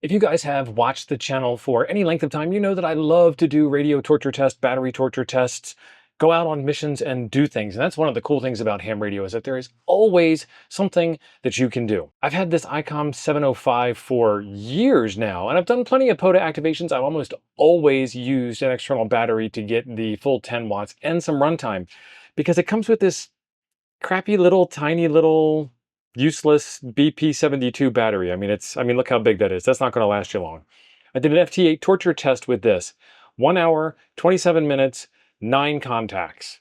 If you guys have watched the channel for any length of time, you know that I love to do radio torture tests, battery torture tests, go out on missions and do things. And that's one of the cool things about ham radio, is that there is always something that you can do. I've had this ICOM 705 for years now, and I've done plenty of POTA activations. I've almost always used an external battery to get the full 10 watts and some runtime, because it comes with this crappy little, tiny little, useless BP72 battery. I mean, look how big that is. That's not going to last you long. I did an FT8 torture test with this. 1 hour, 27 minutes, 9 contacts.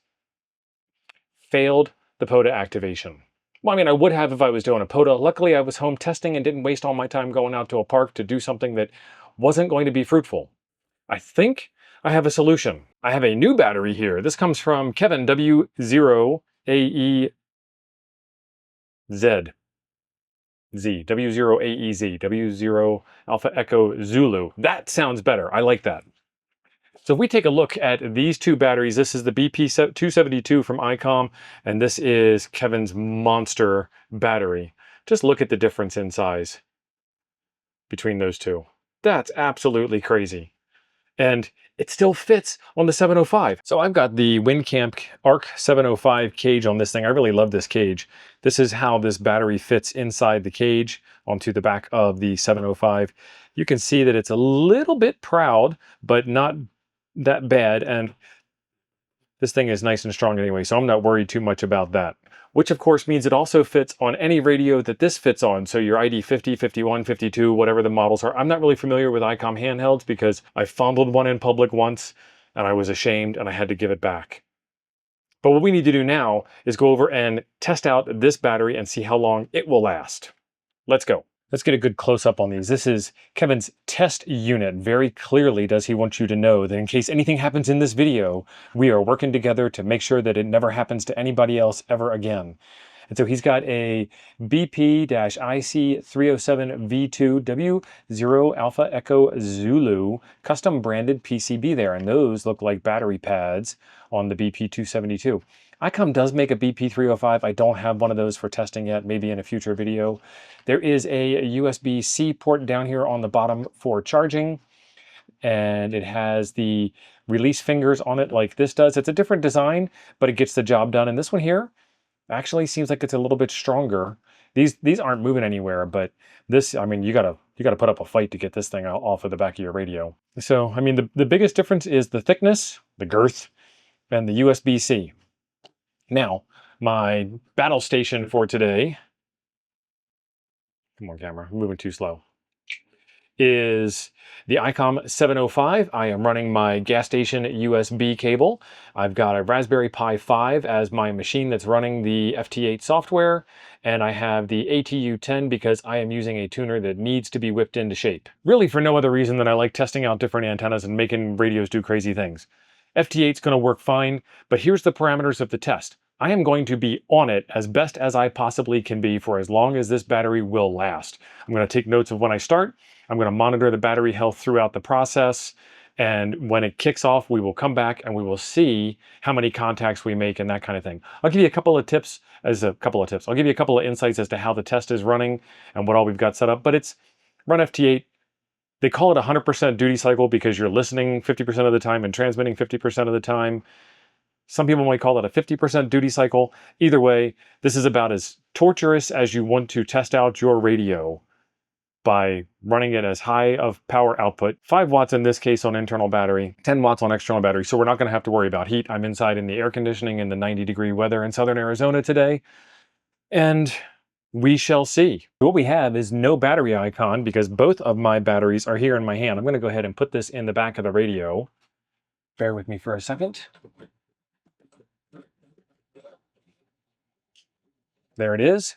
Failed the POTA activation. Well, I mean, I would have if I was doing a POTA. Luckily, I was home testing and didn't waste all my time going out to a park to do something that wasn't going to be fruitful. I think I have a solution. I have a new battery here. This comes from Kevin W0AEZ. W0AEZ, W0 Alpha Echo Zulu. That sounds better. I like that. So if we take a look at these two batteries, this is the BP272 from ICOM, and this is Kevin's monster battery. Just look at the difference in size between those two. That's absolutely crazy. And it still fits on the 705. So I've got the WinCamp ARC 705 cage on this thing. I really love this cage. This is how this battery fits inside the cage onto the back of the 705. You can see that it's a little bit proud, but not that bad. And this thing is nice and strong anyway, so I'm not worried too much about that. Which of course means it also fits on any radio that this fits on. So your ID 50, 51, 52, whatever the models are. I'm not really familiar with ICOM handhelds because I fondled one in public once and I was ashamed and I had to give it back. But what we need to do now is go over and test out this battery and see how long it will last. Let's go. Let's get a good close-up on these. This is Kevin's test unit. Very clearly does he want you to know that in case anything happens in this video, we are working together to make sure that it never happens to anybody else ever again. And so he's got a BP-IC307V2 W0 Alpha Echo Zulu custom branded PCB there. And those look like battery pads on the BP272. ICOM does make a BP305. I don't have one of those for testing yet, maybe in a future video. There is a USB-C port down here on the bottom for charging, and it has the release fingers on it like this does. It's a different design, but it gets the job done. And this one here actually seems like it's a little bit stronger. These aren't moving anywhere, but this, I mean, you gotta put up a fight to get this thing off of the back of your radio. So, I mean, the biggest difference is the thickness, the girth, and the USB-C. Now, my battle station for today, come on camera, I'm moving too slow, is the ICOM 705. I am running my gas station USB cable. I've got a Raspberry Pi 5 as my machine that's running the FT8 software, and I have the ATU10 because I am using a tuner that needs to be whipped into shape. Really for no other reason than I like testing out different antennas and making radios do crazy things. FT8's going to work fine, but here's the parameters of the test. I am going to be on it as best as I possibly can be for as long as this battery will last. I'm going to take notes of when I start. I'm going to monitor the battery health throughout the process. And when it kicks off, we will come back and we will see how many contacts we make and that kind of thing. I'll give you a couple of tips. I'll give you a couple of insights as to how the test is running and what all we've got set up. But it's run FT8. They call it 100% duty cycle because you're listening 50% of the time and transmitting 50% of the time. Some people might call it a 50% duty cycle. Either way, this is about as torturous as you want to test out your radio by running it as high of power output. 5 watts in this case on internal battery, 10 watts on external battery. So we're not going to have to worry about heat. I'm inside in the air conditioning in the 90-degree weather in southern Arizona today. And we shall see. What we have is no battery icon because both of my batteries are here in my hand. I'm going to go ahead and put this in the back of the radio. Bear with me for a second. There it is.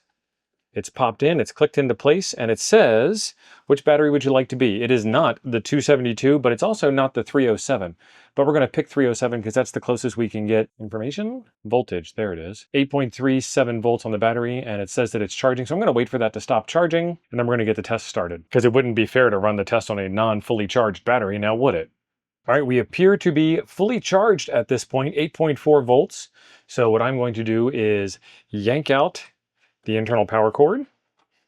It's popped in, it's clicked into place, and it says, which battery would you like to be? It is not the 272, but it's also not the 307. But we're going to pick 307 because that's the closest we can get information. Voltage, there it is. 8.37 volts on the battery, and it says that it's charging. So I'm going to wait for that to stop charging, and then we're going to get the test started. Because it wouldn't be fair to run the test on a non-fully charged battery, now would it? All right, we appear to be fully charged at this point, 8.4 volts. So what I'm going to do is yank out the internal power cord.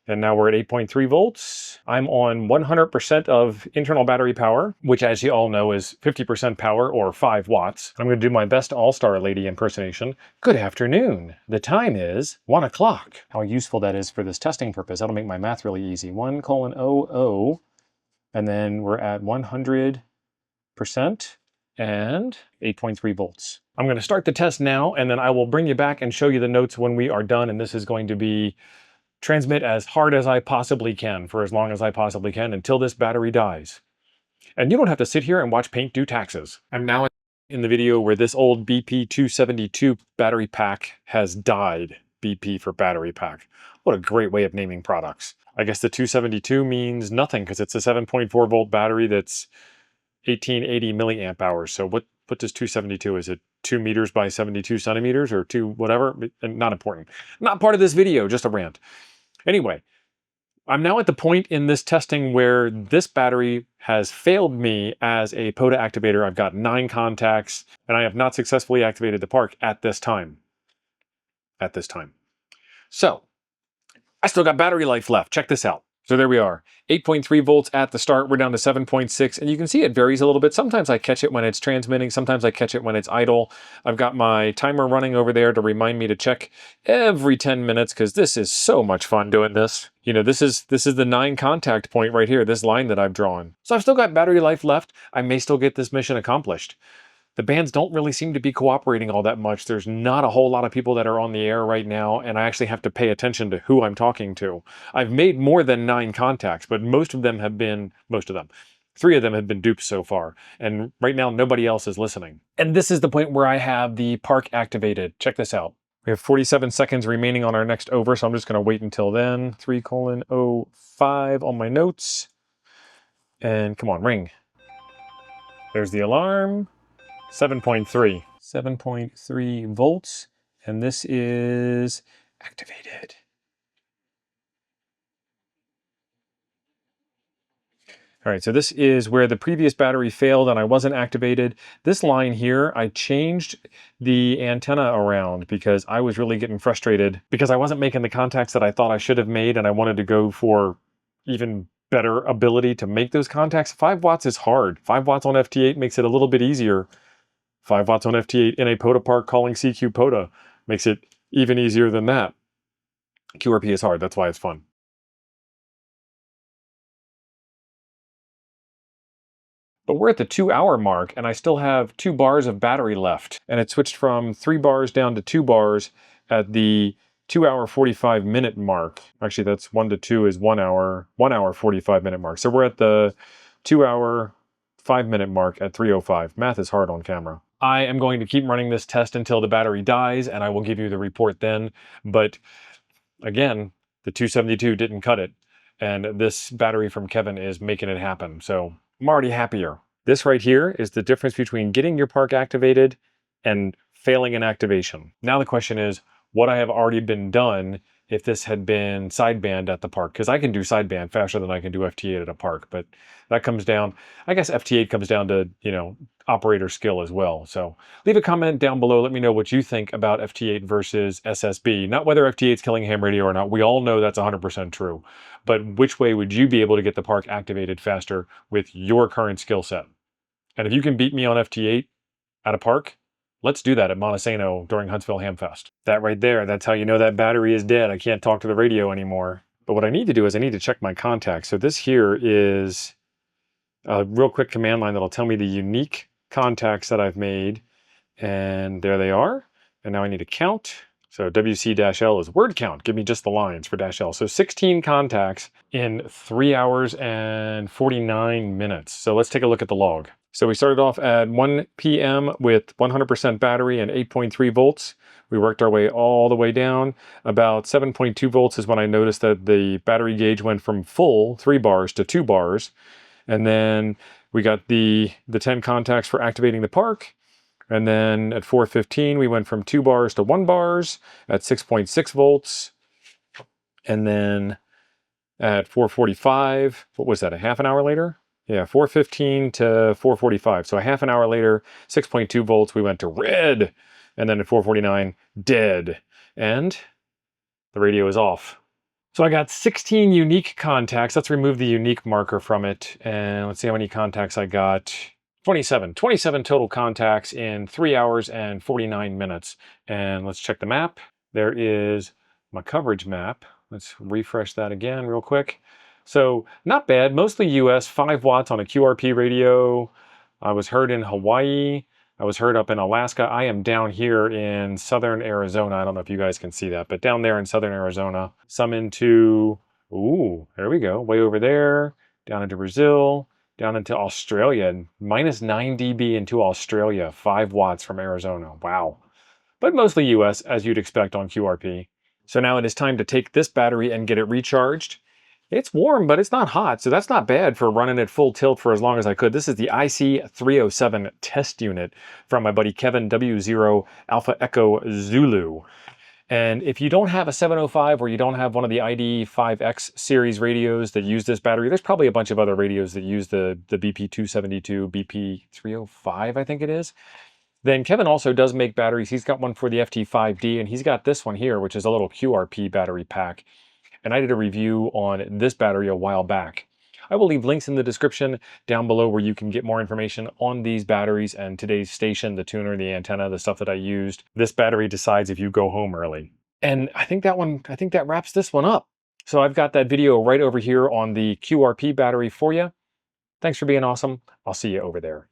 And now we're at 8.3 volts. I'm on 100% of internal battery power, which as you all know is 50% power or 5 watts. I'm going to do my best All-Star Lady impersonation. Good afternoon. The time is 1 o'clock. How useful that is for this testing purpose. That'll make my math really easy. 1:00, and then we're at 100% and 8.3 volts. I'm going to start the test now, and then I will bring you back and show you the notes when we are done, and this is going to be transmit as hard as I possibly can for as long as I possibly can until this battery dies. And you don't have to sit here and watch paint do taxes. I'm now in the video where this old BP 272 battery pack has died. BP for battery pack. What a great way of naming products. I guess the 272 means nothing because it's a 7.4 volt battery that's 1880 milliamp hours. So what does 272? Is it 2 meters by 72 centimeters or 2 whatever? Not important. Not part of this video, just a rant. Anyway, I'm now at the point in this testing where this battery has failed me as a POTA activator. I've got 9 contacts and I have not successfully activated the park at this time. So I still got battery life left. Check this out. So there we are, 8.3 volts at the start. We're down to 7.6, and you can see it varies a little bit. Sometimes I catch it when it's transmitting. Sometimes I catch it when it's idle. I've got my timer running over there to remind me to check every 10 minutes because this is so much fun doing this. You know, this is the 9 contact point right here, this line that I've drawn. So I've still got battery life left. I may still get this mission accomplished. The bands don't really seem to be cooperating all that much. There's not a whole lot of people that are on the air right now, and I actually have to pay attention to who I'm talking to. I've made more than 9 contacts, but 3 of them have been dupes so far, and right now nobody else is listening. And this is the point where I have the park activated. Check this out. We have 47 seconds remaining on our next over, so I'm just gonna wait until then. 3:05 on my notes. And come on, ring. There's the alarm. 7.3 volts, and this is activated. All right, so this is where the previous battery failed and I wasn't activated. This line here, I changed the antenna around because I was really getting frustrated because I wasn't making the contacts that I thought I should have made, and I wanted to go for even better ability to make those contacts. 5 watts is hard. 5 watts on FT8 makes it a little bit easier. 5 watts on FT8 in a POTA park calling CQ POTA makes it even easier than that. QRP is hard, that's why it's fun. But we're at the 2-hour mark and I still have 2 bars of battery left. And it switched from 3 bars down to 2 bars at the 2-hour 45-minute mark. Actually, that's 1 to 2 is 1 hour 45-minute mark. So we're at the 2-hour 5-minute mark at 3:05. Math is hard on camera. I am going to keep running this test until the battery dies, and I will give you the report then. But again, the 272 didn't cut it, and this battery from Kevin is making it happen. So I'm already happier. This right here is the difference between getting your park activated and failing an activation. Now the question is, would I have already been done if this had been sideband at the park? Because I can do sideband faster than I can do FT8 at a park, but that comes down, I guess FT8 comes down to, you know, operator skill as well. So leave a comment down below. Let me know what you think about FT8 versus SSB. Not whether FT8 is killing ham radio or not. We all know that's 100% true. But which way would you be able to get the park activated faster with your current skill set? And if you can beat me on FT8 at a park, let's do that at Montesano during Huntsville Hamfest. That right there, that's how you know that battery is dead. I can't talk to the radio anymore. But what I need to do is I need to check my contacts. So this here is a real quick command line that'll tell me the unique contacts that I've made. And there they are. And now I need to count. So WC-L is word count. Give me just the lines for -L. So 16 contacts in 3 hours and 49 minutes. So let's take a look at the log. So we started off at 1 p.m. with 100% battery and 8.3 volts. We worked our way all the way down. About 7.2 volts is when I noticed that the battery gauge went from full 3 bars to 2 bars. And then we got the 10 contacts for activating the park. And then at 4:15, we went from 2 bars to 1 bars at 6.6 volts. And then at 4:45, what was that, a half an hour later? Yeah, 4:15 to 4:45. So a half an hour later, 6.2 volts, we went to red. And then at 4:49, dead. And the radio is off. So I got 16 unique contacts. Let's remove the unique marker from it. And let's see how many contacts I got. 27 total contacts in 3 hours and 49 minutes. And let's check the map. There is my coverage map. Let's refresh that again real quick. So not bad, mostly US, 5 watts on a QRP radio. I was heard in Hawaii. I was heard up in Alaska. I am down here in southern Arizona. I don't know if you guys can see that, but down there in southern Arizona. Some into, ooh, there we go, way over there, down into Brazil, down into Australia, minus 9 dB into Australia, 5 watts from Arizona. Wow. But mostly US, as you'd expect on QRP. So now it is time to take this battery and get it recharged. It's warm, but it's not hot, so that's not bad for running at full tilt for as long as I could. This is the IC307 test unit from my buddy Kevin W0 Alpha Echo Zulu. And if you don't have a 705 or you don't have one of the ID5X series radios that use this battery, there's probably a bunch of other radios that use the BP272, BP305, I think it is. Then Kevin also does make batteries. He's got one for the FT5D, and he's got this one here, which is a little QRP battery pack. And I did a review on this battery a while back. I will leave links in the description down below where you can get more information on these batteries and today's station, the tuner, the antenna, the stuff that I used. This battery decides if you go home early. And I think that wraps this one up. So I've got that video right over here on the QRP battery for you. Thanks for being awesome. I'll see you over there.